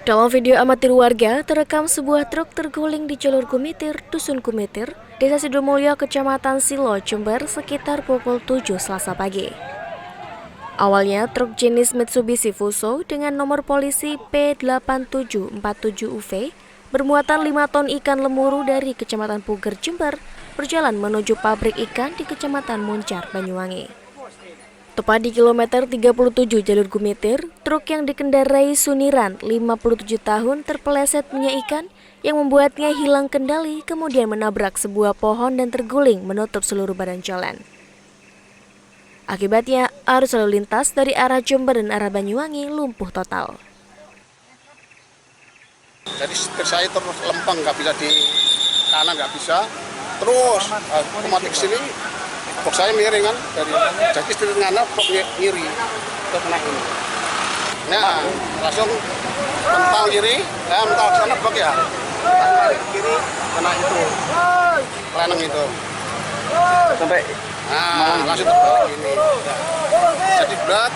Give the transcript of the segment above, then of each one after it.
Dalam video amatir warga, terekam sebuah truk terguling di jalur Gumitir, Dusun Gumitir, Desa Sidomulyo, Kecamatan Silo, Jember, sekitar pukul 7 Selasa pagi. Awalnya, truk jenis Mitsubishi Fuso dengan nomor polisi P8747UV bermuatan 5 ton ikan lemuru dari Kecamatan Puger, Jember, berjalan menuju pabrik ikan di Kecamatan Muncar, Banyuwangi. Tepat di kilometer 37 jalur Gumitir, truk yang dikendarai Suniran, 57 tahun, terpeleset minyak ikan yang membuatnya hilang kendali, kemudian menabrak sebuah pohon dan terguling menutup seluruh badan jalan. Akibatnya, arus lalu lintas dari arah Jember dan arah Banyuwangi lumpuh total. Jadi setir saya terus lempeng, nggak bisa di kanan, nggak bisa. Terus otomatis sini, box saya miring kan, jadi setir kanan, box kiri, terus kena ini. Nah, langsung mental kiri, mental ke sana box ya. Tarik ke kiri, kena itu, keleneng itu. Sampai, langsung terbalik ini. Jadi berat,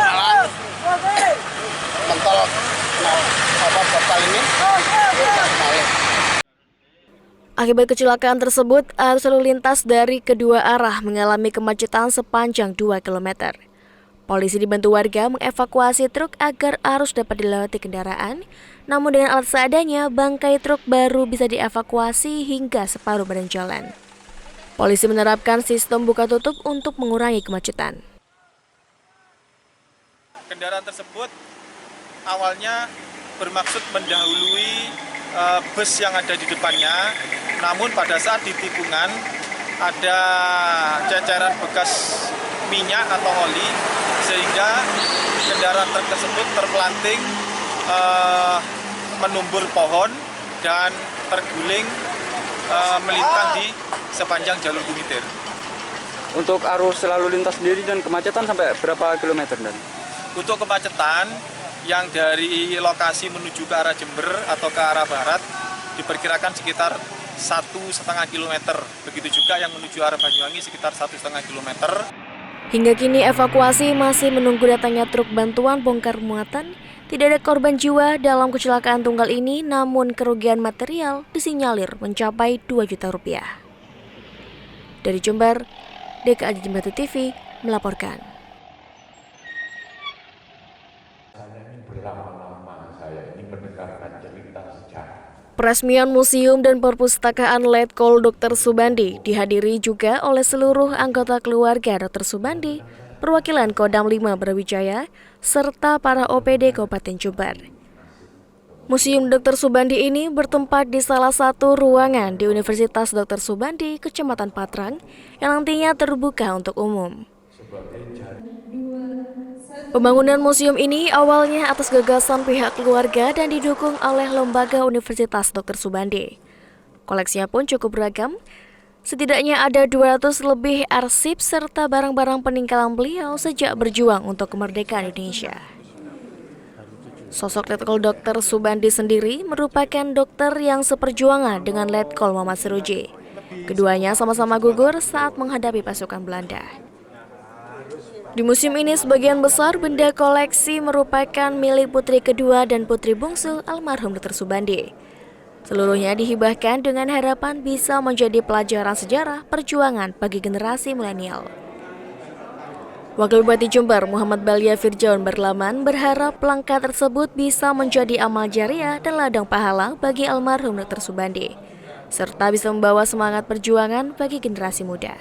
malah mental total ini. Akibat kecelakaan tersebut, arus lalu lintas dari kedua arah mengalami kemacetan sepanjang 2 km. Polisi dibantu warga mengevakuasi truk agar arus dapat dilewati kendaraan, namun dengan alat seadanya, bangkai truk baru bisa dievakuasi hingga separuh badan jalan. Polisi menerapkan sistem buka tutup untuk mengurangi kemacetan. Kendaraan tersebut awalnya bermaksud mendahului bus yang ada di depannya, namun pada saat di tikungan ada ceceran bekas minyak atau oli, sehingga kendaraan truk tersebut terpelanting menumbur pohon dan terguling melintang di sepanjang jalur Gumitir. Untuk arus lalu lintas sendiri dan kemacetan sampai berapa kilometer dan? Untuk kemacetan yang dari lokasi menuju ke arah Jember atau ke arah barat diperkirakan sekitar 1,5 km. Begitu juga yang menuju arah Banyuwangi sekitar 1,5 km. Hingga kini evakuasi masih menunggu datangnya truk bantuan bongkar muatan. Tidak ada korban jiwa dalam kecelakaan tunggal ini, namun kerugian material disinyalir mencapai 2 juta rupiah. Dari Jember, DKA Jember TV melaporkan. Peresmian Museum dan Perpustakaan Letkol Dr. Subandi dihadiri juga oleh seluruh anggota keluarga Dr. Subandi, perwakilan Kodam 5 Brawijaya, serta para OPD Kabupaten Jember. Museum Dr. Subandi ini bertempat di salah satu ruangan di Universitas Dr. Subandi, Kecamatan Patrang, yang nantinya terbuka untuk umum. Pembangunan museum ini awalnya atas gagasan pihak keluarga dan didukung oleh Lembaga Universitas Dr. Subandi. Koleksinya pun cukup beragam. Setidaknya ada 200 lebih arsip serta barang-barang peninggalan beliau sejak berjuang untuk kemerdekaan Indonesia. Sosok Letkol Dr. Subandi sendiri merupakan dokter yang seperjuangan dengan Letkol Muhammad Seroji. Keduanya sama-sama gugur saat menghadapi pasukan Belanda. Di museum ini sebagian besar benda koleksi merupakan milik putri kedua dan putri bungsu almarhum Dr. Subandi. Seluruhnya dihibahkan dengan harapan bisa menjadi pelajaran sejarah perjuangan bagi generasi milenial. Wakil Bupati Jember Muhammad Balia Firjaun Berlaman berharap langkah tersebut bisa menjadi amal jariah dan ladang pahala bagi almarhum Dr. Subandi, serta bisa membawa semangat perjuangan bagi generasi muda.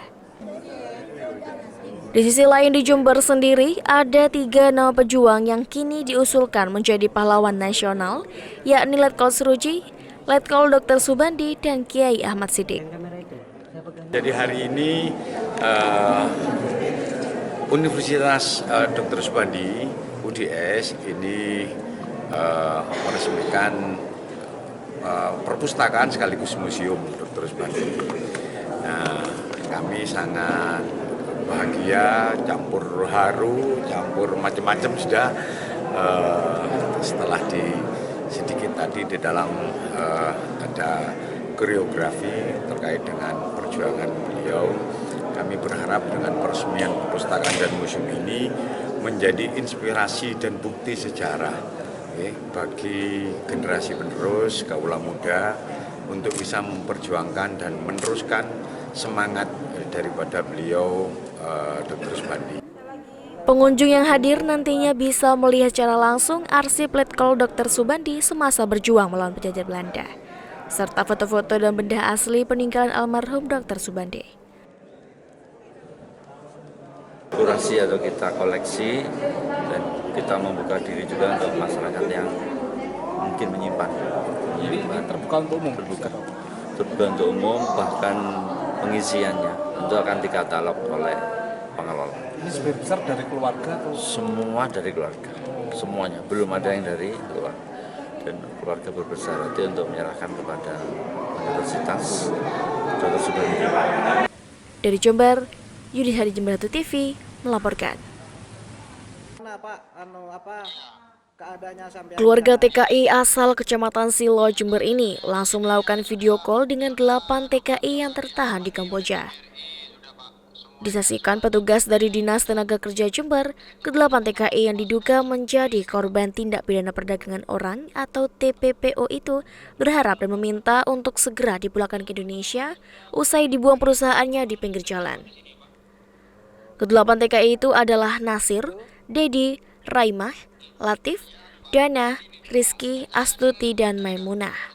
Di sisi lain di Jember sendiri, ada 3 nama pejuang yang kini diusulkan menjadi pahlawan nasional, yakni Letkol Seroji, Letkol Dr. Subandi, dan Kiai Ahmad Siddiq. Jadi hari ini Universitas Dr. Subandi, UDS, ini meresmikan perpustakaan sekaligus museum Dr. Subandi. Nah, kami sangat bahagia, campur haru, campur macam-macam sudah setelah sedikit tadi di dalam ada koreografi terkait dengan perjuangan beliau. Kami berharap dengan peresmian perpustakaan dan museum ini menjadi inspirasi dan bukti sejarah bagi generasi penerus kaula muda untuk bisa memperjuangkan dan meneruskan semangat daripada beliau Dr. Subandi. Pengunjung yang hadir nantinya bisa melihat secara langsung arsip letkol Dr. Subandi semasa berjuang melawan penjajah Belanda, serta foto-foto dan benda asli peninggalan almarhum Dr. Subandi. Kurasi atau kita koleksi dan kita membuka diri juga untuk masyarakat yang mungkin menyimpan. Ini terbuka untuk umum? Terbuka untuk umum, bahkan pengisiannya itu akan dikatalog oleh pengelola. Ini sebagian besar dari keluarga atau? Semua dari keluarga, semuanya, belum ada yang dari luar. Dan keluarga berbesar hati untuk menyerahkan kepada Universitas Dr. Subandi. Dari Jember, Yudi Hadi, Jember 1 TV melaporkan. Keluarga TKI asal Kecamatan Silo, Jember ini langsung melakukan video call dengan 8 TKI yang tertahan di Kamboja. Disaksikan petugas dari Dinas Tenaga Kerja Jember, ke-8 TKI yang diduga menjadi korban tindak pidana perdagangan orang atau TPPO itu berharap dan meminta untuk segera dipulangkan ke Indonesia usai dibuang perusahaannya di pinggir jalan. Ke-8 TKI itu adalah Nasir, Dedi, Raimah, Latif, Dana, Rizky, Astuti, dan Maimunah.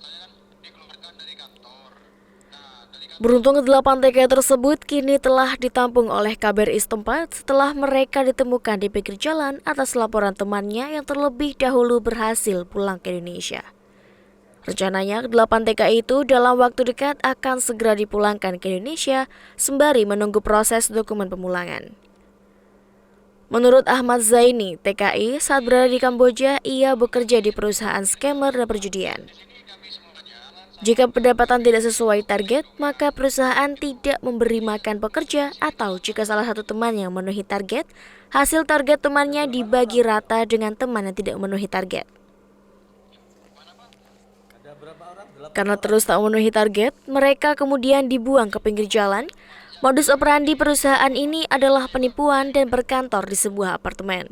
Beruntung ke-8 TKI tersebut kini telah ditampung oleh KBRI setempat setelah mereka ditemukan di pinggir jalan atas laporan temannya yang terlebih dahulu berhasil pulang ke Indonesia. Rencananya, ke-8 TKI itu dalam waktu dekat akan segera dipulangkan ke Indonesia sembari menunggu proses dokumen pemulangan. Menurut Ahmad Zaini, TKI saat berada di Kamboja, ia bekerja di perusahaan scammer dan perjudian. Jika pendapatan tidak sesuai target, maka perusahaan tidak memberi makan pekerja, atau jika salah satu teman yang memenuhi target, hasil target temannya dibagi rata dengan teman yang tidak memenuhi target. Karena terus tak memenuhi target, mereka kemudian dibuang ke pinggir jalan. Modus operandi perusahaan ini adalah penipuan dan berkantor di sebuah apartemen.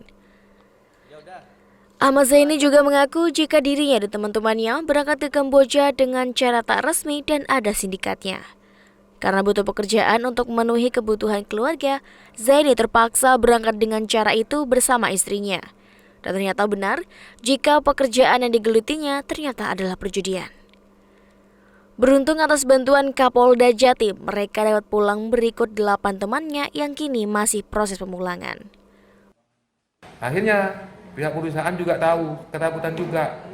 Ahmad Zaini juga mengaku jika dirinya dan teman-temannya berangkat ke Kamboja dengan cara tak resmi dan ada sindikatnya. Karena butuh pekerjaan untuk memenuhi kebutuhan keluarga, Zaini terpaksa berangkat dengan cara itu bersama istrinya. Dan ternyata benar, jika pekerjaan yang digelutinya ternyata adalah perjudian. Beruntung atas bantuan Kapolda Jatim, mereka dapat pulang berikut 8 temannya yang kini masih proses pemulangan. Akhirnya pihak perusahaan juga tahu, ketakutan juga.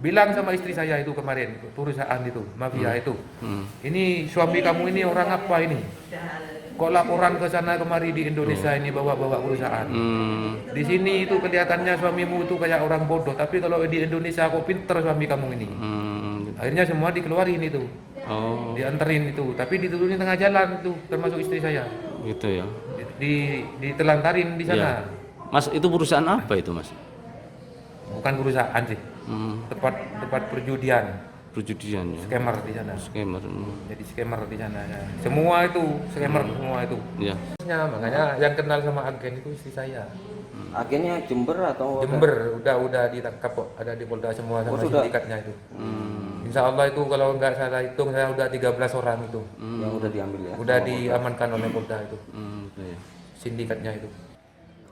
Bilang sama istri saya itu kemarin, perusahaan itu, mafia itu. Ini suami kamu ini orang apa ini? Kok laporan ke sana kemari di Indonesia ini bawa-bawa perusahaan. Di sini itu kelihatannya suamimu itu kayak orang bodoh, tapi kalau di Indonesia kok pinter suami kamu ini. Akhirnya semua dikeluarin itu. Dianterin itu, tapi diturunin tengah jalan itu, termasuk istri saya. Gitu ya. Ditelantarin di sana. Iya. Mas, itu perusahaan apa itu, Mas? Bukan perusahaan sih. Tempat perjudian. Perjudian ya. Scammer di sana. Scammer. Jadi scammer di sana ya. Semua itu scammer semua itu. Iya. Makanya yang kenal sama agen itu istri saya. Agennya Jember atau Jember udah ditangkap kok, ada di Polda semua sama sindikatnya itu. Insya Allah itu kalau nggak salah hitung saya udah 13 orang itu. Yang udah diambil ya. Udah diamankan oleh Polda itu. Sindikatnya itu.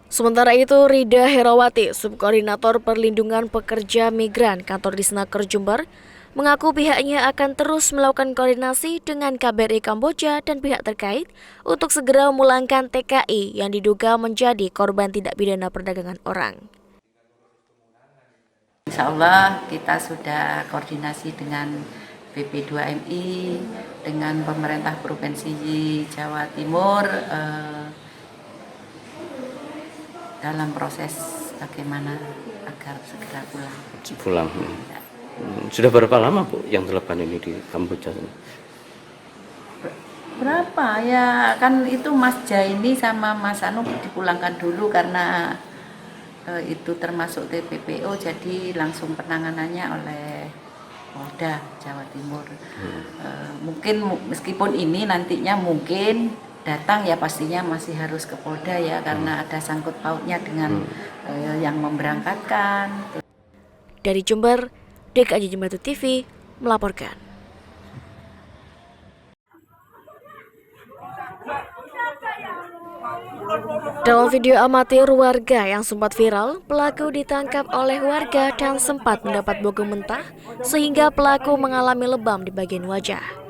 Sementara itu, Rida Herawati, Subkoordinator Perlindungan Pekerja Migran Kantor Disnaker Jember, mengaku pihaknya akan terus melakukan koordinasi dengan KBRI Kamboja dan pihak terkait untuk segera memulangkan TKI yang diduga menjadi korban tindak pidana perdagangan orang. Insya Allah kita sudah koordinasi dengan BP2MI, dengan pemerintah Provinsi Jawa Timur, dalam proses bagaimana agar segera pulang. Ya. Sudah berapa lama, Bu, yang 8 ini di Kamboja? Berapa ya, kan itu Mas Jaini sama Mas Anu dipulangkan dulu karena itu termasuk TPPO, jadi langsung penanganannya oleh Polda Jawa Timur. Mungkin meskipun ini nantinya mungkin datang ya pastinya masih harus ke Polda ya karena ada sangkut pautnya dengan yang memberangkatkan. Dari Jember, DKJ Jember TV melaporkan. Dalam video amatir warga yang sempat viral, pelaku ditangkap oleh warga dan sempat mendapat bogem mentah sehingga pelaku mengalami lebam di bagian wajah.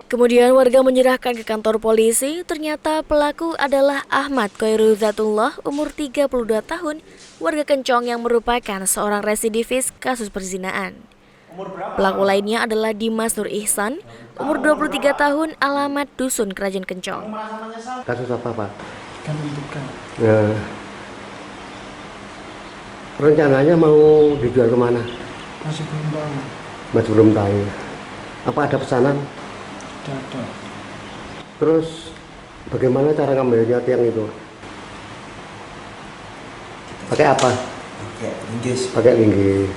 Kemudian warga menyerahkan ke kantor polisi. Ternyata pelaku adalah Ahmad Khairuzzatullah, umur 32 tahun, warga Kencong yang merupakan seorang residivis kasus perzinaan. Pelaku lainnya adalah Dimas Nur Ihsan, umur 23 tahun, alamat Dusun Kerajaan Kencong. Kasus apa, Pak? Pendidikan. Rencananya mau dijual kemana? Masih belum tahu. Masih belum tahu. Apa ada pesanan? Tidak ada. Terus bagaimana cara ngambilnya tiang itu? Pakai apa? Pakai linggis.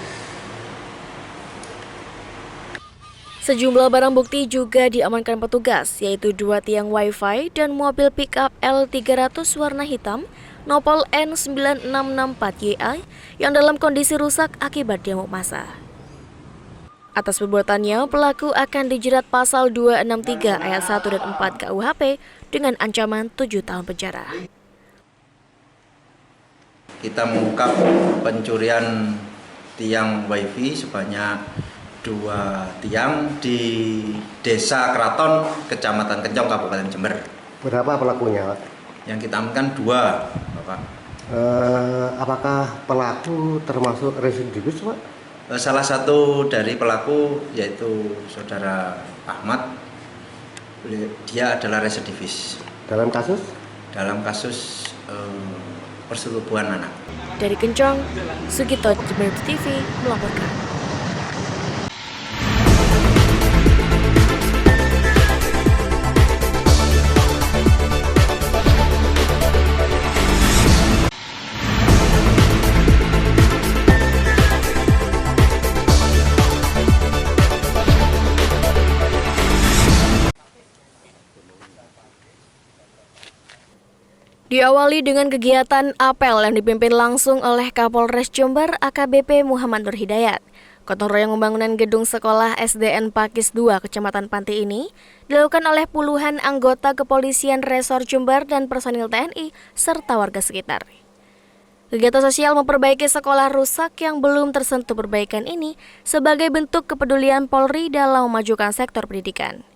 Sejumlah barang bukti juga diamankan petugas, yaitu 2 tiang wifi dan mobil pickup L300 warna hitam Nopol N9664YA yang dalam kondisi rusak akibat diamuk massa. Atas perbuatannya, pelaku akan dijerat pasal 263 ayat 1 dan 4 KUHP dengan ancaman 7 tahun penjara. Kita mengungkap pencurian tiang wifi sebanyak 2 tiang di Desa Keraton, Kecamatan Kencong, Kabupaten Jember. Berapa pelakunya, Pak? Yang kita amankan 2, Bapak. Apakah pelaku termasuk residivis, Pak? Salah satu dari pelaku yaitu saudara Ahmad, dia adalah residivis. Dalam kasus? Dalam kasus persetubuhan anak. Dari Kencong, Sugito, Jember TV melaporkan. Diawali dengan kegiatan apel yang dipimpin langsung oleh Kapolres Jember AKBP Muhammad Nur Hidayat. Gotong royong pembangunan gedung sekolah SDN Pakis 2 Kecamatan Panti ini dilakukan oleh puluhan anggota kepolisian Resor Jember dan personil TNI serta warga sekitar. Kegiatan sosial memperbaiki sekolah rusak yang belum tersentuh perbaikan ini sebagai bentuk kepedulian Polri dalam memajukan sektor pendidikan.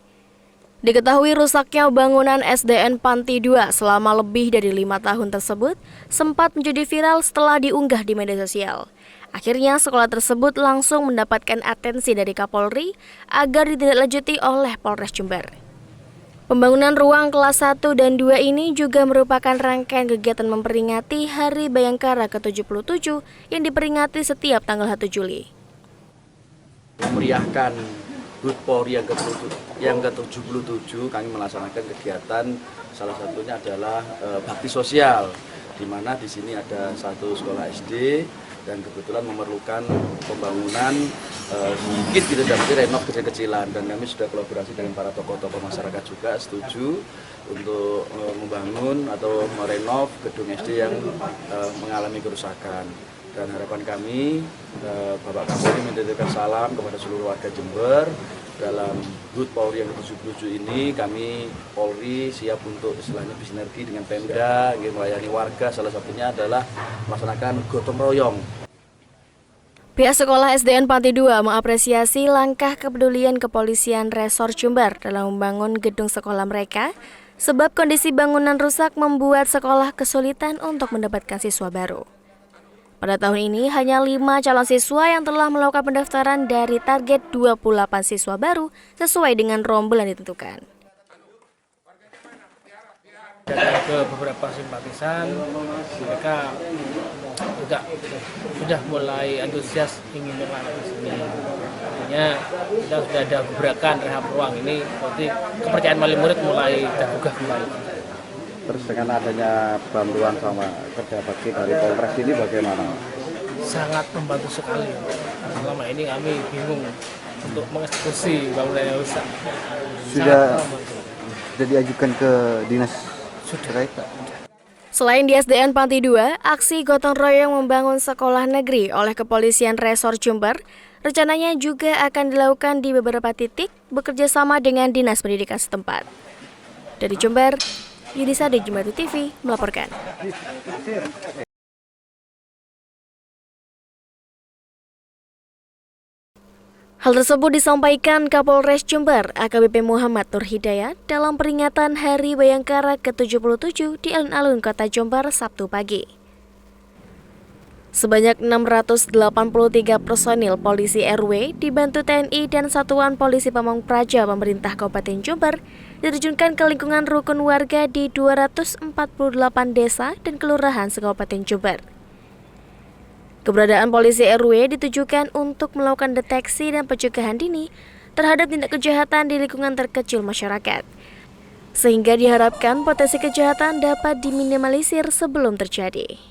Diketahui rusaknya bangunan SDN Panti 2 selama lebih dari 5 tahun tersebut sempat menjadi viral setelah diunggah di media sosial. Akhirnya sekolah tersebut langsung mendapatkan atensi dari Kapolri agar ditindaklanjuti oleh Polres Jember. Pembangunan ruang kelas 1 dan 2 ini juga merupakan rangkaian kegiatan memperingati Hari Bayangkara ke-77 yang diperingati setiap tanggal 1 Juli. Memeriahkan HUT Polri yang ke-77, kami melaksanakan kegiatan, salah satunya adalah bakti sosial, di mana di sini ada satu sekolah SD dan kebetulan memerlukan pembangunan sedikit gitu, tapi renov kecil-kecilan, dan kami sudah kolaborasi dengan para tokoh-tokoh masyarakat juga setuju untuk membangun atau merenov gedung SD yang mengalami kerusakan. Dan harapan kami, Bapak Kapolri menitipkan salam kepada seluruh warga Jember. Dalam HUT Polri yang ke-77 ini, kami Polri siap untuk istilahnya bersinergi dengan Pemda, melayani warga. Salah satunya adalah melaksanakan gotong royong. Pihak sekolah SDN Panti 2 mengapresiasi langkah kepedulian kepolisian Resor Jember dalam membangun gedung sekolah mereka, sebab kondisi bangunan rusak membuat sekolah kesulitan untuk mendapatkan siswa baru. Pada tahun ini, hanya 5 calon siswa yang telah melakukan pendaftaran dari target 28 siswa baru sesuai dengan rombel yang ditentukan. Datang ke beberapa simpatisan, mereka sudah mulai antusias ingin berlatih di sini. Artinya kita sudah ada gebrakan rehab ruang ini, berarti kepercayaan wali murid mulai tergugah kembali. Terus dengan adanya bantuan sama kerja bakti dari Polres ini bagaimana? Sangat membantu sekali. Selama ini kami bingung untuk mengeksekusi bangunan yang rusak. Sudah diajukan ke dinas terkait, Pak? Selain di SDN Panti 2, aksi gotong royong membangun sekolah negeri oleh Kepolisian Resor Jember rencananya juga akan dilakukan di beberapa titik bekerja sama dengan Dinas Pendidikan setempat. Dari Jember, Yudisa di Jembatu TV melaporkan. Hal tersebut disampaikan Kapolres Jember AKBP Muhammad Nur Hidayat dalam peringatan Hari Bayangkara ke-77 di alun-alun Kota Jember Sabtu pagi. Sebanyak 683 personil polisi RW dibantu TNI dan Satuan Polisi Pamong Praja pemerintah Kabupaten Jember diterjunkan ke lingkungan rukun warga di 248 desa dan kelurahan se-Kabupaten Jember. Keberadaan polisi RW ditujukan untuk melakukan deteksi dan pencegahan dini terhadap tindak kejahatan di lingkungan terkecil masyarakat, sehingga diharapkan potensi kejahatan dapat diminimalisir sebelum terjadi.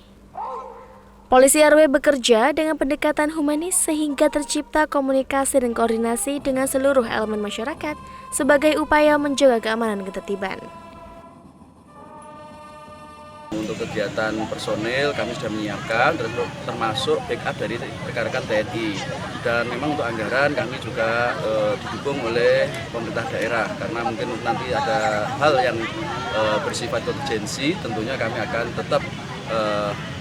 Polisi RW bekerja dengan pendekatan humanis sehingga tercipta komunikasi dan koordinasi dengan seluruh elemen masyarakat sebagai upaya menjaga keamanan dan ketertiban. Untuk kegiatan personil kami sudah menyiapkan termasuk backup dari rekan-rekan TNI, dan memang untuk anggaran kami juga didukung oleh pemerintah daerah karena mungkin nanti ada hal yang bersifat kontingensi, tentunya kami akan tetap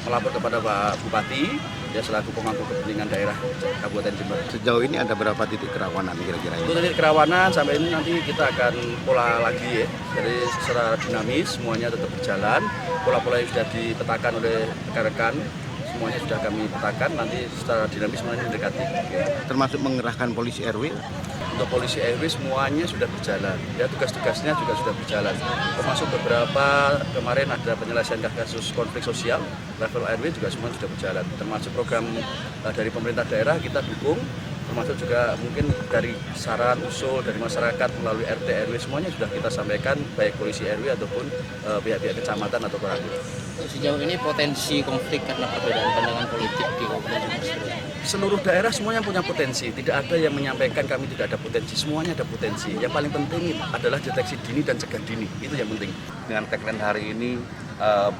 melapor kepada Pak Bupati ya selaku pemangku kepentingan daerah Kabupaten Jember. Sejauh ini ada berapa titik kerawanan kira-kira? Untuk titik kerawanan sampai ini nanti kita akan pola lagi ya, jadi secara dinamis semuanya tetap berjalan. Pola-pola yang sudah dipetakan oleh rekan-rekan semuanya sudah kami petakan, nanti secara dinamis semuanya mendekati. Termasuk mengerahkan polisi RW? Untuk polisi RW semuanya sudah berjalan, ya tugas-tugasnya juga sudah berjalan. Termasuk beberapa kemarin ada penyelesaian kasus konflik sosial, level RW juga semua sudah berjalan. Termasuk program dari pemerintah daerah kita dukung, termasuk juga mungkin dari saran usul dari masyarakat melalui RT RW semuanya sudah kita sampaikan, baik polisi RW ataupun pihak-pihak kecamatan atau perangkat. Sejauh ini potensi konflik karena perbedaan pandangan politik di Kabupaten Jember. Seluruh daerah semuanya punya potensi, tidak ada yang menyampaikan kami tidak ada potensi, semuanya ada potensi. Yang paling penting adalah deteksi dini dan cegah dini, itu yang penting. Dengan tagline hari ini,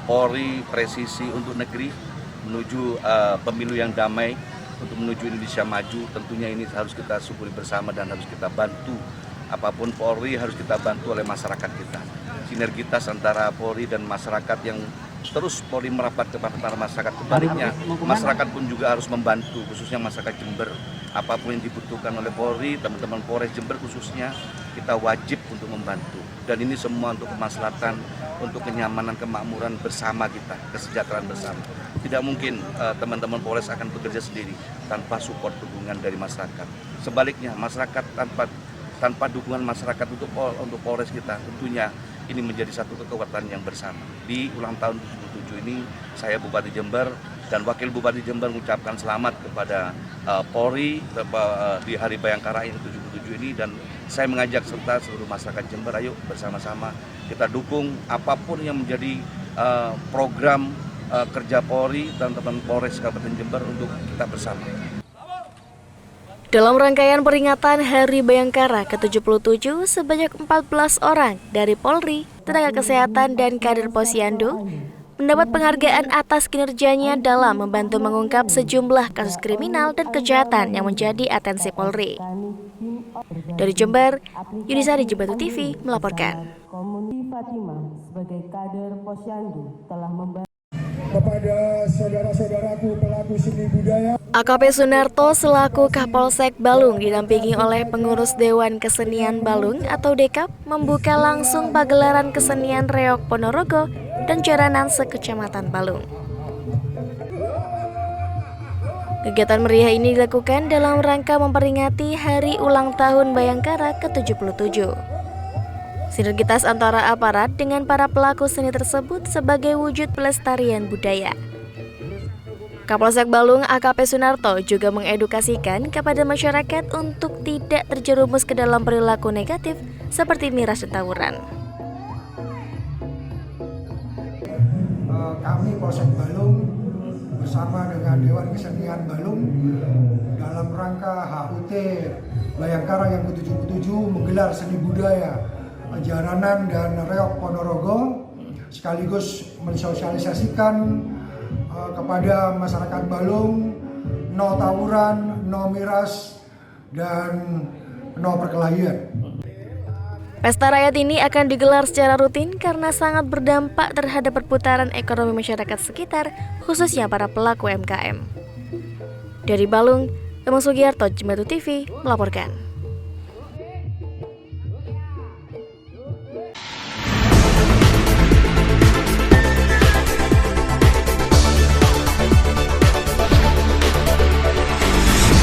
Polri presisi untuk negeri, menuju pemilu yang damai, untuk menuju Indonesia maju, tentunya ini harus kita syukuri bersama dan harus kita bantu. Apapun Polri harus kita bantu oleh masyarakat kita. Sinergitas antara Polri dan masyarakat yang terus Polri merapat kepada masyarakat, kebaliknya masyarakat pun juga harus membantu, khususnya masyarakat Jember. Apapun yang dibutuhkan oleh Polri, teman-teman Polres Jember khususnya, kita wajib untuk membantu. Dan ini semua untuk kemaslahatan, untuk kenyamanan, kemakmuran bersama kita, kesejahteraan bersama. Tidak mungkin teman-teman Polres akan bekerja sendiri tanpa support dukungan dari masyarakat. Sebaliknya, masyarakat tanpa dukungan masyarakat untuk Polres kita, tentunya ini menjadi satu kekuatan yang bersama. Di ulang tahun 77 ini, saya Bupati Jember dan Wakil Bupati Jember mengucapkan selamat kepada Polri di Hari Bayangkara yang 77 ini, dan saya mengajak serta seluruh masyarakat Jember, ayo bersama-sama kita dukung apapun yang menjadi program kerja Polri dan teman Polres Kabupaten Jember untuk kita bersama. Dalam rangkaian peringatan Hari Bayangkara ke-77, sebanyak 14 orang dari Polri, tenaga kesehatan, dan kader Posyandu mendapat penghargaan atas kinerjanya dalam membantu mengungkap sejumlah kasus kriminal dan kejahatan yang menjadi atensi Polri. Dari Jember, Yudisa di Jembatu TV melaporkan. Sebagai kader Posyandu telah membantu kepada saudara-saudaraku pelaku seni budaya. AKP Sunarto selaku Kapolsek Balung didampingi oleh pengurus Dewan Kesenian Balung atau Dekap membuka langsung pagelaran kesenian Reok Ponorogo dan jaranan sekecamatan Balung. Kegiatan meriah ini dilakukan dalam rangka memperingati Hari Ulang Tahun Bayangkara ke-77. Sinergitas antara aparat dengan para pelaku seni tersebut sebagai wujud pelestarian budaya. Kapolsek Balung AKP Sunarto juga mengedukasikan kepada masyarakat untuk tidak terjerumus ke dalam perilaku negatif seperti miras dan tawuran. Kami Polsek Balung bersama dengan Dewan Kesenian Balung dalam rangka HUT Bayangkara yang ke-77 menggelar seni budaya jaranan dan reok Ponorogo sekaligus mensosialisasikan kepada masyarakat Balung no tawuran, no miras, dan no perkelahian. Pesta rakyat ini akan digelar secara rutin karena sangat berdampak terhadap perputaran ekonomi masyarakat sekitar, khususnya para pelaku UMKM. Dari Balung, Emang Sugiarto, Jembatu TV, melaporkan.